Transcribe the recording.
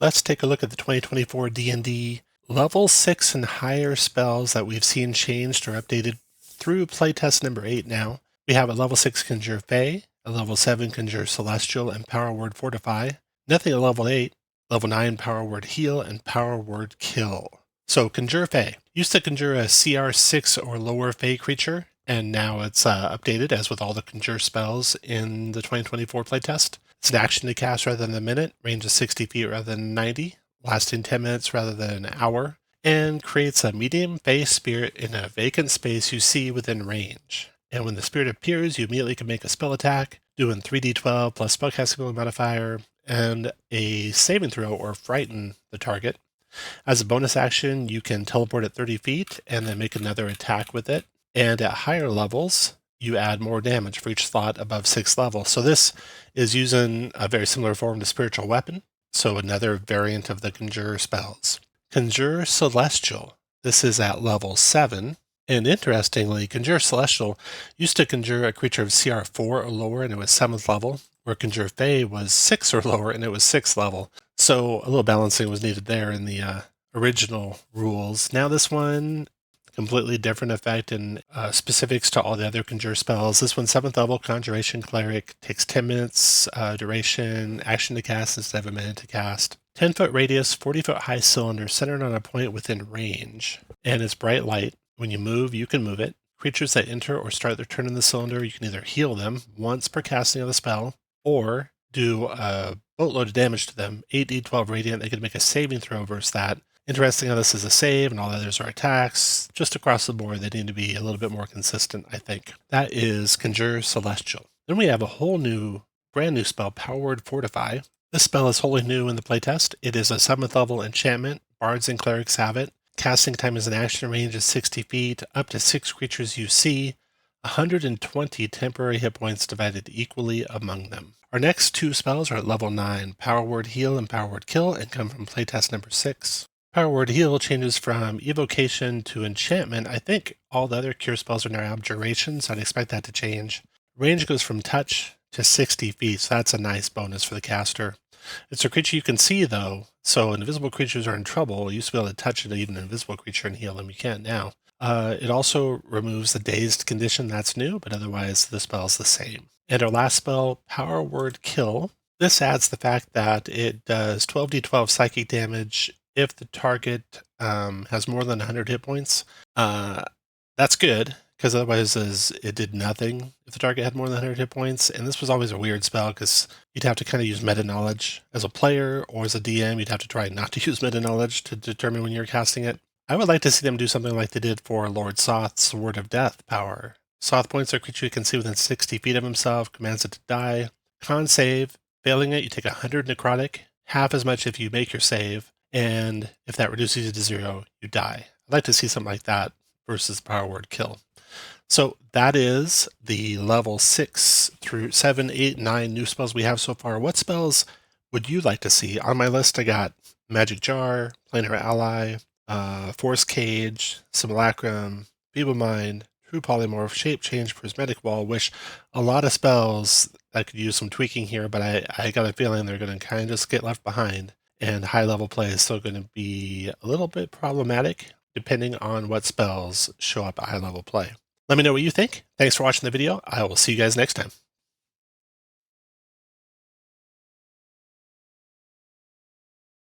Let's take a look at the 2024 D&D level 6 and higher spells that we've seen changed or updated through playtest number 8 now. We have a level 6 Conjure Fey, a level 7 Conjure Celestial and Power Word Fortify, nothing at level 8, level 9 Power Word Heal, and Power Word Kill. So Conjure Fey used to conjure a CR 6 or lower Fey creature, and now it's updated as with all the Conjure spells in the 2024 playtest. It's an action to cast rather than a minute, range is 60 feet rather than 90, lasting 10 minutes rather than an hour, and creates a medium Fey spirit in a vacant space you see within range. And when the spirit appears, you immediately can make a spell attack, doing 3d12 plus spellcasting modifier, and a saving throw or frighten the target. As a bonus action, you can teleport at 30 feet and then make another attack with it. And at higher levels, you add more damage for each slot above 6th level. So this is using a very similar form to Spiritual Weapon, so another variant of the Conjure spells. Conjure Celestial. This is at level 7. And interestingly, Conjure Celestial used to conjure a creature of CR 4 or lower and it was 7th level, where Conjure Fey was 6 or lower and it was 6th level. So a little balancing was needed there in the original rules. Now this one, completely different effect and specifics to all the other Conjure spells. This one's 7th level Conjuration Cleric, takes 10 minutes duration, action to cast instead of a minute to cast. 10-foot radius, 40-foot high cylinder centered on a point within range. And it's bright light. When you move, you can move it. Creatures that enter or start their turn in the cylinder, you can either heal them once per casting of the spell, or do a boatload of damage to them, 8d12 radiant. They can make a saving throw versus that. Interesting how this is a save and all the others are attacks. Just across the board, they need to be a little bit more consistent, I think. That is Conjure Celestial. Then we have a whole new, brand new spell, Power Word Fortify. This spell is wholly new in the playtest. It is a 7th level enchantment. Bards and clerics have it. Casting time is an action range of 60 feet, up to 6 creatures you see, 120 temporary hit points divided equally among them. Our next two spells are at level 9, Power Word Heal and Power Word Kill, and come from playtest number 6. Power Word Heal changes from Evocation to Enchantment. I think all the other cure spells are now Abjuration, so I'd expect that to change. Range goes from touch to 60 feet, so that's a nice bonus for the caster. It's a creature you can see, though, so invisible creatures are in trouble. You used to be able to touch an even invisible creature and heal them. You can't now. It also removes the dazed condition. That's new, but otherwise the spell's the same. And our last spell, Power Word Kill. This adds the fact that it does 12d12 psychic damage if the target has more than 100 hit points. That's good, because otherwise it did nothing if the target had more than 100 hit points. And this was always a weird spell, because you'd have to kind of use meta knowledge as a player, or as a DM, you'd have to try not to use meta knowledge to determine when you're casting it. I would like to see them do something like they did for Lord Soth's Word of Death power. Soth points a creature you can see within 60 feet of himself, commands it to die. Con save, failing it, you take 100 necrotic, half as much if you make your save, and if that reduces you to 0, you die. I'd like to see something like that versus Power Word Kill. So that is the level 6 through 7, 8, 9 new spells we have so far. What spells would you like to see? On my list, I got Magic Jar, Planar Ally, Force Cage, Simulacrum, Feeble Mind, True Polymorph, Shape Change, Prismatic Wall, which a lot of spells that could use some tweaking here, but I got a feeling they're going to kind of just get left behind. And high level play is still going to be a little bit problematic depending on what spells show up at high level play. Let me know what you think. Thanks for watching the video. I will see you guys next time.